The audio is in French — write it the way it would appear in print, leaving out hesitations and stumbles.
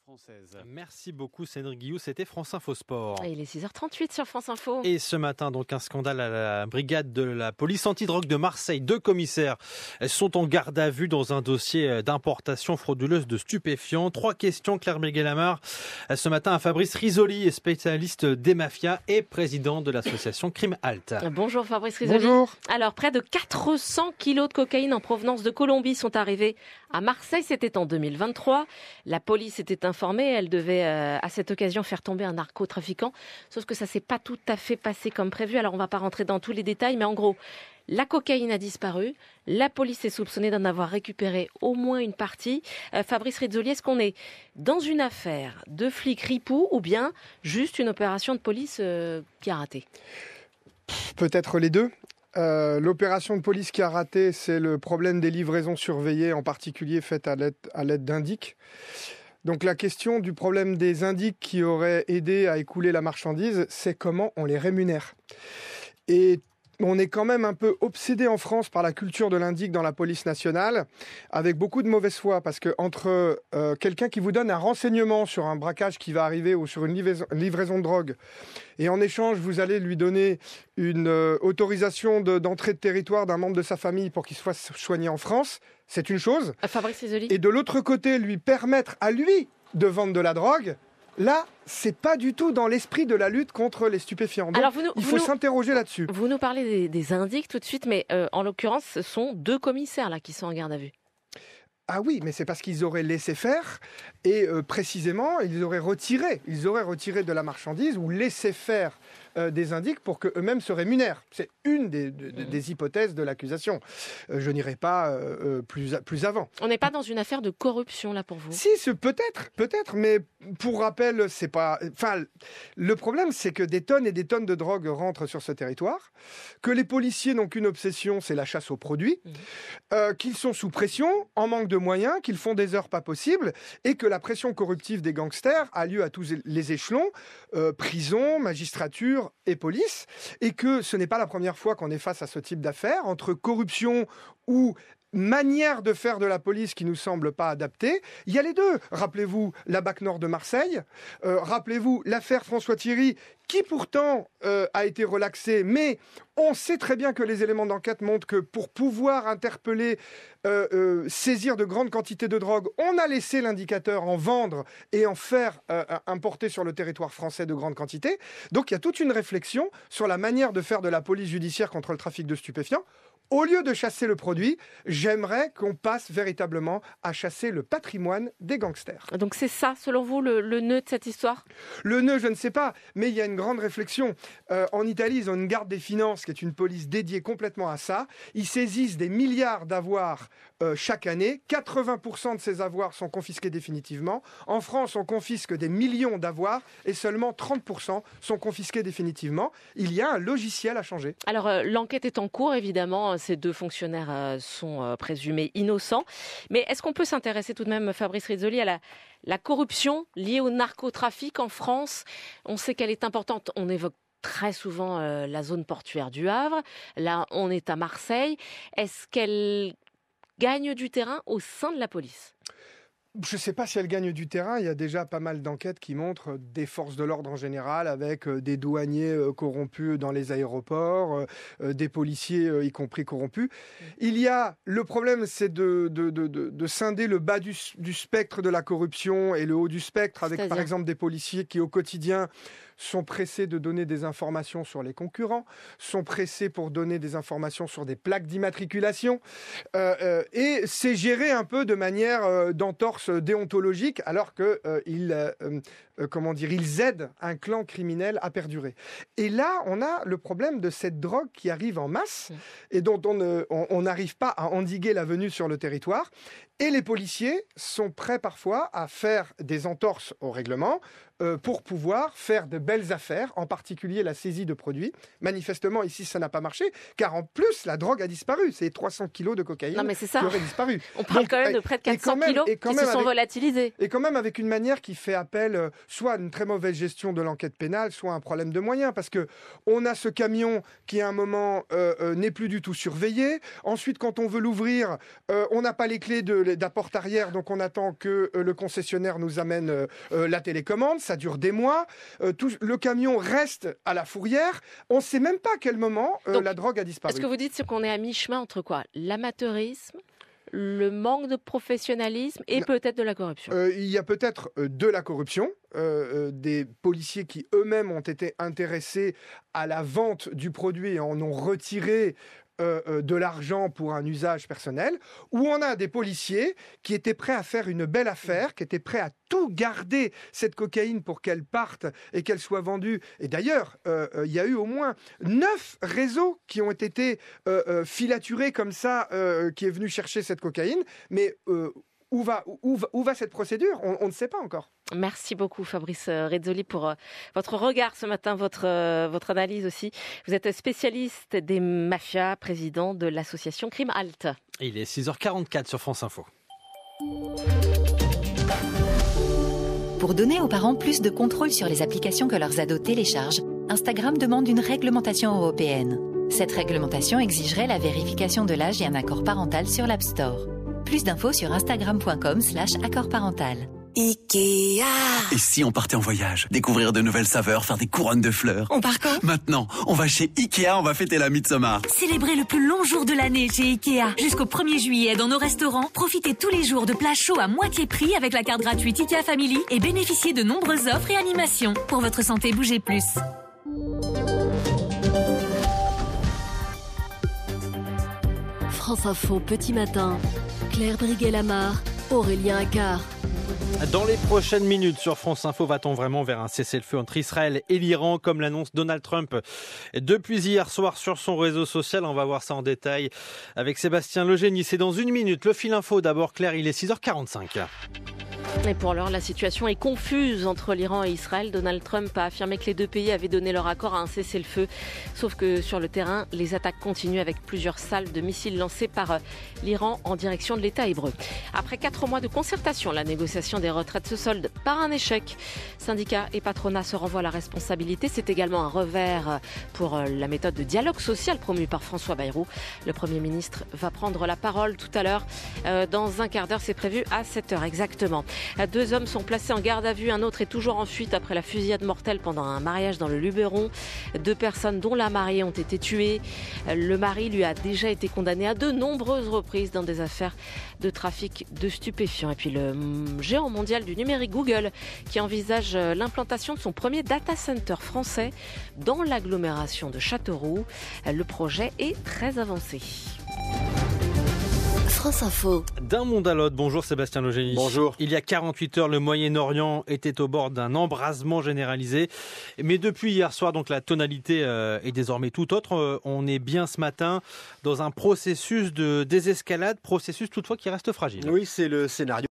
française. Merci beaucoup Cédric Guillou, c'était France Info Sport. Et il est 6h38 sur France Info. Et ce matin, donc un scandale à la brigade de la police antidrogue de Marseille. 2 commissaires sont en garde à vue dans un dossier d'importation frauduleuse de stupéfiants. 3 questions, Claire Béguet-Lamar, ce matin à Fabrice Risoli, spécialiste des mafias et président de l'association Crime Halt. Bonjour Fabrice Risoli. Bonjour. Alors, près de 400 kilos de cocaïne en provenance de Colombie sont arrivés à Marseille. C'était en 2023. La police était informée. Elle devait à cette occasion faire tomber un narcotrafiquant. Sauf que ça ne s'est pas tout à fait passé comme prévu. Alors, on ne va pas rentrer dans tous les détails, mais en gros, la cocaïne a disparu. La police est soupçonnée d'en avoir récupéré au moins une partie. Fabrice Risoli, est-ce qu'on est dans une affaire de flics ripoux ou bien juste une opération de police qui a raté ? Peut-être les deux. L'opération de police qui a raté, c'est le problème des livraisons surveillées, en particulier faites à l'aide d'indices. Donc la question du problème des indices qui auraient aidé à écouler la marchandise, c'est comment on les rémunère. Et on est quand même un peu obsédé en France par la culture de l'indice dans la police nationale, avec beaucoup de mauvaise foi, parce que entre quelqu'un qui vous donne un renseignement sur un braquage qui va arriver ou sur une livraison de drogue, et en échange, vous allez lui donner une autorisation d'entrée de territoire d'un membre de sa famille pour qu'il soit soigné en France, c'est une chose. Fabrice Risoli. Et de l'autre côté, lui permettre à lui de vendre de la drogue, là, c'est pas du tout dans l'esprit de la lutte contre les stupéfiants. Donc, alors il faut s'interroger là-dessus. Vous nous parlez des indices tout de suite, mais en l'occurrence, ce sont 2 commissaires là qui sont en garde à vue. Ah oui, mais c'est parce qu'ils auraient laissé faire et précisément, ils auraient retiré de la marchandise ou laissé faire des indices pour qu'eux-mêmes se rémunèrent. C'est une des hypothèses de l'accusation. Je n'irai pas plus avant. On n'est pas dans une affaire de corruption là pour vous ? Si, peut-être, mais pour rappel, c'est pas. Enfin, le problème, c'est que des tonnes et des tonnes de drogue rentrent sur ce territoire, que les policiers n'ont qu'une obsession, c'est la chasse aux produits, qu'ils sont sous pression, en manque de moyens, qu'ils font des heures pas possibles, et que la pression corruptive des gangsters a lieu à tous les échelons, prison, magistrature et police, et que ce n'est pas la première fois qu'on est face à ce type d'affaires, entre corruption ou manière de faire de la police qui nous semble pas adaptée. Il y a les deux. Rappelez-vous la BAC Nord de Marseille, rappelez-vous l'affaire François Thierry, qui pourtant a été relaxée, mais on sait très bien que les éléments d'enquête montrent que pour pouvoir interpeller, saisir de grandes quantités de drogue, on a laissé l'indicateur en vendre et en faire importer sur le territoire français de grandes quantités. Donc il y a toute une réflexion sur la manière de faire de la police judiciaire contre le trafic de stupéfiants. Au lieu de chasser le produit, j'aimerais qu'on passe véritablement à chasser le patrimoine des gangsters. Donc c'est ça, selon vous, le nœud de cette histoire ? Le nœud, je ne sais pas, mais il y a une grande réflexion. En Italie, ils ont une garde des finances, qui est une police dédiée complètement à ça. Ils saisissent des milliards d'avoirs chaque année. 80% de ces avoirs sont confisqués définitivement. En France, on confisque des millions d'avoirs et seulement 30% sont confisqués définitivement. Il y a un logiciel à changer. Alors, l'enquête est en cours, évidemment. Ces 2 fonctionnaires sont présumés innocents. Mais est-ce qu'on peut s'intéresser tout de même, Fabrice Risoli, à la corruption liée au narcotrafic en France ? On sait qu'elle est importante. On évoque très souvent la zone portuaire du Havre. Là, on est à Marseille. Est-ce qu'elle gagne du terrain au sein de la police ? Je ne sais pas si elle gagne du terrain. Il y a déjà pas mal d'enquêtes qui montrent des forces de l'ordre en général, avec des douaniers corrompus dans les aéroports, des policiers y compris corrompus. Il y a le problème, c'est de scinder le bas du spectre de la corruption et le haut du spectre, avec par exemple des policiers qui au quotidien sont pressés de donner des informations sur les concurrents, sont pressés pour donner des informations sur des plaques d'immatriculation, et c'est géré un peu de manière d'entorse déontologique, alors qu'ils aident un clan criminel à perdurer. Et là, on a le problème de cette drogue qui arrive en masse et dont on n'arrive pas à endiguer la venue sur le territoire. Et les policiers sont prêts parfois à faire des entorses au règlement, pour pouvoir faire de belles affaires, en particulier la saisie de produits. Manifestement, ici, ça n'a pas marché, car en plus, la drogue a disparu. C'est 300 kilos de cocaïne qui auraient disparu. On parle quand même de près de 400 kilos qui se sont volatilisés. Et quand même avec une manière qui fait appel soit à une très mauvaise gestion de l'enquête pénale, soit à un problème de moyens, parce qu'on a ce camion qui, à un moment, n'est plus du tout surveillé. Ensuite, quand on veut l'ouvrir, on n'a pas les clés de la porte arrière, donc on attend que le concessionnaire nous amène la télécommande. Ça dure des mois. Le camion reste à la fourrière. On ne sait même pas à quel moment la drogue a disparu. Est-ce que vous dites qu'on est à mi-chemin entre quoi? L'amateurisme, le manque de professionnalisme et peut-être de la corruption? Il y a peut-être de la corruption, des policiers qui eux-mêmes ont été intéressés à la vente du produit et en ont retiré de l'argent pour un usage personnel, où on a des policiers qui étaient prêts à faire une belle affaire, qui étaient prêts à tout garder cette cocaïne pour qu'elle parte et qu'elle soit vendue. Et d'ailleurs, il y a eu au moins 9 réseaux qui ont été filaturés comme ça, qui est venu chercher cette cocaïne. Mais où va cette procédure? On ne sait pas encore. Merci beaucoup Fabrice Rezzoli pour votre regard ce matin, votre analyse aussi. Vous êtes spécialiste des mafias, président de l'association Crime Halt. Il est 6h44 sur France Info. Pour donner aux parents plus de contrôle sur les applications que leurs ados téléchargent, Instagram demande une réglementation européenne. Cette réglementation exigerait la vérification de l'âge et un accord parental sur l'App Store. Plus d'infos sur instagram.com/accord parental. Ikea. Et si on partait en voyage, découvrir de nouvelles saveurs, faire des couronnes de fleurs? On part quand? Maintenant, on va chez Ikea, on va fêter la Midsommar. Célébrez le plus long jour de l'année chez Ikea. Jusqu'au 1er juillet dans nos restaurants, profitez tous les jours de plats chauds à moitié prix avec la carte gratuite Ikea Family et bénéficiez de nombreuses offres et animations. Pour votre santé, bougez plus. France Info, petit matin. Claire Briguet-Lamar, Aurélien Accard. Dans les prochaines minutes sur France Info, va-t-on vraiment vers un cessez-le-feu entre Israël et l'Iran, comme l'annonce Donald Trump depuis hier soir sur son réseau social? On va voir ça en détail avec Sébastien Legénie. C'est dans une minute. Le fil info d'abord, Claire, il est 6h45. Et pour l'heure, la situation est confuse entre l'Iran et Israël. Donald Trump a affirmé que les deux pays avaient donné leur accord à un cessez-le-feu. Sauf que sur le terrain, les attaques continuent avec plusieurs salves de missiles lancées par l'Iran en direction de l'État hébreu. Après 4 mois de concertation, la négociation des retraites se solde par un échec. Syndicats et patronat se renvoient la responsabilité. C'est également un revers pour la méthode de dialogue social promue par François Bayrou. Le Premier ministre va prendre la parole tout à l'heure. Dans un quart d'heure, c'est prévu à 7h exactement. 2 hommes sont placés en garde à vue. Un autre est toujours en fuite après la fusillade mortelle pendant un mariage dans le Luberon. 2 personnes, dont la mariée, ont été tuées. Le mari, lui, a déjà été condamné à de nombreuses reprises dans des affaires de trafic de stupéfiants. Et puis le géant mondial du numérique Google qui envisage l'implantation de son premier data center français dans l'agglomération de Châteauroux. Le projet est très avancé. France Info. D'un monde à l'autre, bonjour Sébastien Legénie. Bonjour. Il y a 48 heures, le Moyen-Orient était au bord d'un embrasement généralisé. Mais depuis hier soir, donc la tonalité est désormais tout autre. On est bien ce matin dans un processus de désescalade, processus toutefois qui reste fragile. Oui, c'est le scénario